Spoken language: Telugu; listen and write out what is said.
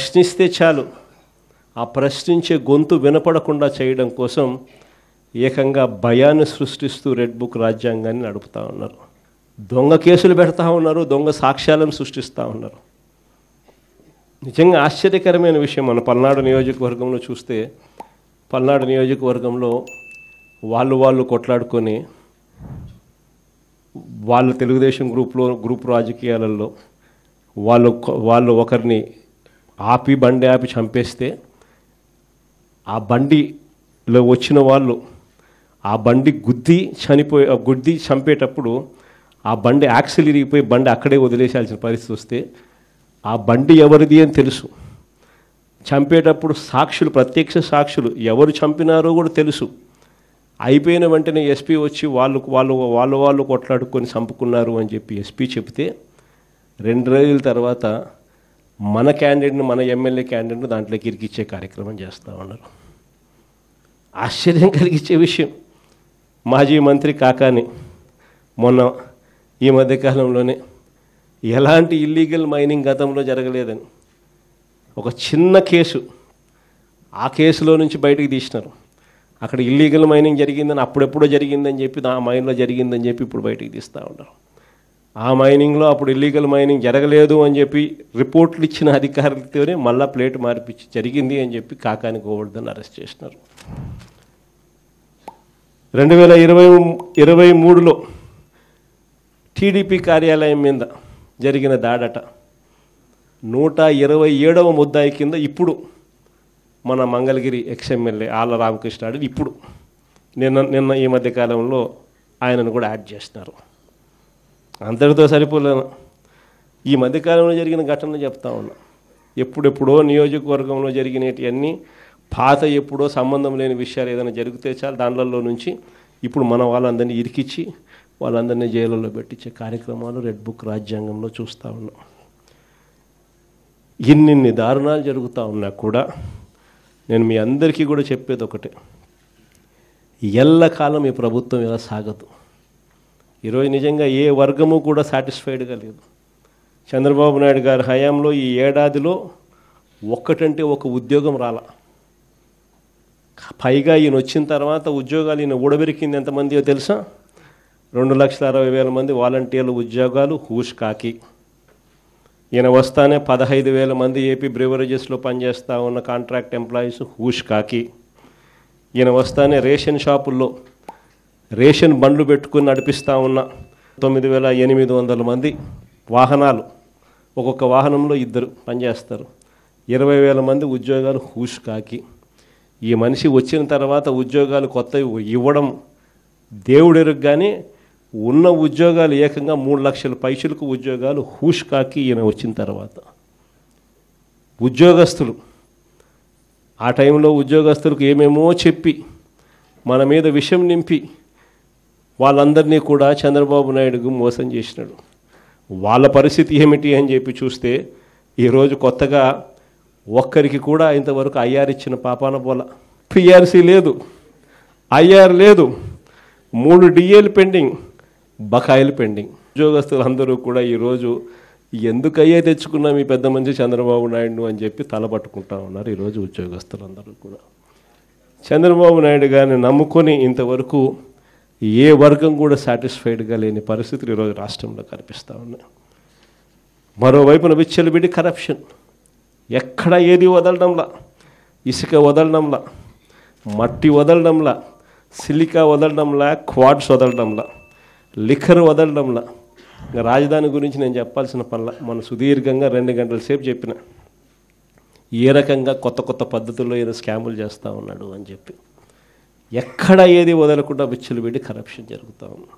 ప్రశ్నిస్తే చాలు, ఆ ప్రశ్నించే గొంతు వినపడకుండా చేయడం కోసం ఏకంగా భయాన్ని సృష్టిస్తూ రెడ్ బుక్ రాజ్యాంగాన్ని నడుపుతూ ఉన్నారు. దొంగ కేసులు పెడతా ఉన్నారు, దొంగ సాక్ష్యాలను సృష్టిస్తూ ఉన్నారు. నిజంగా ఆశ్చర్యకరమైన విషయం. మన పల్నాడు నియోజకవర్గంలో చూస్తే, పల్నాడు నియోజకవర్గంలో వాళ్ళు కొట్లాడుకొని వాళ్ళ తెలుగుదేశం గ్రూప్ రాజకీయాలలో వాళ్ళు ఒకరిని బండి ఆపి చంపేస్తే, ఆ బండిలో వచ్చిన వాళ్ళు ఆ బండి గుద్ది చంపేటప్పుడు ఆ బండి యాక్సిల్ ఇరిగిపోయి బండి అక్కడే వదిలేసాల్సిన పరిస్థితి వస్తే, ఆ బండి ఎవరిది అని తెలుసు. చంపేటప్పుడు సాక్షులు, ప్రత్యక్ష సాక్షులు ఎవరు చంపినారో కూడా తెలుసు. అయిపోయిన వెంటనే ఎస్పీ వచ్చి వాళ్ళు కొట్లాడుకొని చంపుకున్నారు అని చెప్పి ఎస్పీ చెప్తే, 2 రోజుల తర్వాత మన క్యాండిడేట్ను, మన ఎమ్మెల్యే క్యాండిడేట్ను దాంట్లోకి ఇరికిచ్చే కార్యక్రమం చేస్తూ ఉన్నారు. ఆశ్చర్యం కలిగించే విషయం. మాజీ మంత్రి కాకాని మొన్న ఈ మధ్యకాలంలోనే ఎలాంటి ఇల్లీగల్ మైనింగ్ గతంలో జరగలేదని ఒక చిన్న కేసు, ఆ కేసులో నుంచి బయటకు తీసినారు. అక్కడ ఇల్లీగల్ మైనింగ్ జరిగిందని, అప్పుడెప్పుడో జరిగిందని చెప్పి, ఆ మైన్లో జరిగిందని చెప్పి ఇప్పుడు బయటకు తీస్తూ ఉన్నారు. ఆ మైనింగ్లో అప్పుడు ఇల్లీగల్ మైనింగ్ జరగలేదు అని చెప్పి రిపోర్ట్లు ఇచ్చిన అధికారులతోనే మళ్ళా ప్లేట్ మార్పించి జరిగింది అని చెప్పి కాకాని గోవర్ధన్ అరెస్ట్ చేసినారు. 2023లో టీడీపీ కార్యాలయం మీద జరిగిన దాడట 127వ ముద్దాయి కింద ఇప్పుడు మన మంగళగిరి ఎక్స్ఎమ్మెల్యే ఆళ్ళ రామకృష్ణాడు ఇప్పుడు నిన్న ఈ మధ్యకాలంలో ఆయనను కూడా యాడ్ చేస్తున్నారు. అంతటితో సరిపోలేను. ఈ మధ్యకాలంలో జరిగిన ఘటనలు చెప్తా ఉన్నా. ఎప్పుడెప్పుడో నియోజకవర్గంలో జరిగినవన్నీ పాత ఎప్పుడో సంబంధం లేని విషయాలు ఏదైనా జరిగితే చాలు దాంట్లో నుంచి ఇప్పుడు మన వాళ్ళందరినీ ఇరికిచ్చి వాళ్ళందరినీ జైలులో పెట్టించే కార్యక్రమాలు రెడ్ బుక్ రాజ్యాంగంలో చూస్తూ ఉన్నాం. ఇన్ని దారుణాలు జరుగుతూ ఉన్నా కూడా నేను మీ అందరికీ కూడా చెప్పేది ఒకటే, ఎల్లకాలం ఈ ప్రభుత్వం ఇలా సాగదు. ఈరోజు నిజంగా ఏ వర్గము కూడా సాటిస్ఫైడ్గా లేదు. చంద్రబాబు నాయుడు గారి హయాంలో ఈ ఏడాదిలో ఒక్కటంటే ఒక ఉద్యోగం రాల. పైగా ఈయన వచ్చిన తర్వాత ఉద్యోగాలు ఈయన ఊడబెరికింది ఎంతమందియో తెలుసా? 2,60,000 మంది వాలంటీర్ల ఉద్యోగాలు హూష్ కాకి. ఈయన వస్తానే 15,000 మంది ఏపీ బ్రివరేజెస్లో పనిచేస్తూ ఉన్న కాంట్రాక్ట్ ఎంప్లాయీస్ హూష్ కాకి. ఈయన వస్తానే రేషన్ షాపుల్లో రేషన్ బండ్లు పెట్టుకుని నడిపిస్తూ ఉన్న 9,800 మంది వాహనాలు, ఒక్కొక్క వాహనంలో 2 పనిచేస్తారు, 20,000 మంది ఉద్యోగాలు హూష్ కాకి. ఈ మనిషి వచ్చిన తర్వాత ఉద్యోగాలు కొత్తవి ఇవ్వడం దేవుడెరుగ్గానే ఉన్న ఉద్యోగాలు ఏకంగా 3 లక్షల పైసలకు ఉద్యోగాలు హూష్ కాకి ఈయన వచ్చిన తర్వాత. ఉద్యోగస్తులు ఆ టైంలో ఉద్యోగస్తులకు ఏమేమో చెప్పి మన మీద విషం నింపి వాళ్ళందరినీ కూడా చంద్రబాబు నాయుడుకు మోసం చేసినాడు. వాళ్ళ పరిస్థితి ఏమిటి అని చెప్పి చూస్తే ఈరోజు కొత్తగా ఒక్కరికి కూడా ఇంతవరకు ఐఆర్ ఇచ్చిన పాపాన పోల. పిఆర్సీ లేదు, ఐఆర్ లేదు, 3 డిఏలు పెండింగ్, బకాయిలు పెండింగ్. ఉద్యోగస్తులు అందరూ కూడా ఈరోజు ఎందుకయ్యే తెచ్చుకున్నాం ఈ పెద్ద మంచి చంద్రబాబు నాయుడు అని చెప్పి తలపట్టుకుంటా ఉన్నారు. ఈరోజు ఉద్యోగస్తులందరూ కూడా చంద్రబాబు నాయుడు గారిని నమ్ముకొని ఇంతవరకు ఏ వర్గం కూడా సాటిస్ఫైడ్గా లేని పరిస్థితులు ఈరోజు రాష్ట్రంలో కనిపిస్తూ ఉన్నాయి. మరోవైపున విచ్చలవిడి కరప్షన్, ఎక్కడ ఏది వదలడంలా, ఇసుక వదలడంలా, మట్టి వదలడంలా, సిలికా వదలడంలా, క్వాడ్స్ వదలడంలా, లిఖర్ వదలడంలా. ఇంకా రాజధాని గురించి నేను చెప్పాల్సిన పనుల మన సుదీర్ఘంగా 2 గంటల సేపు చెప్పిన ఏ రకంగా కొత్త పద్ధతుల్లో ఏదో స్కాములు చేస్తూ ఉన్నాడు అని చెప్పి. ఎక్కడ ఏది వదలకుండా విచ్చలవిడి కరప్షన్ జరుగుతూ ఉంది.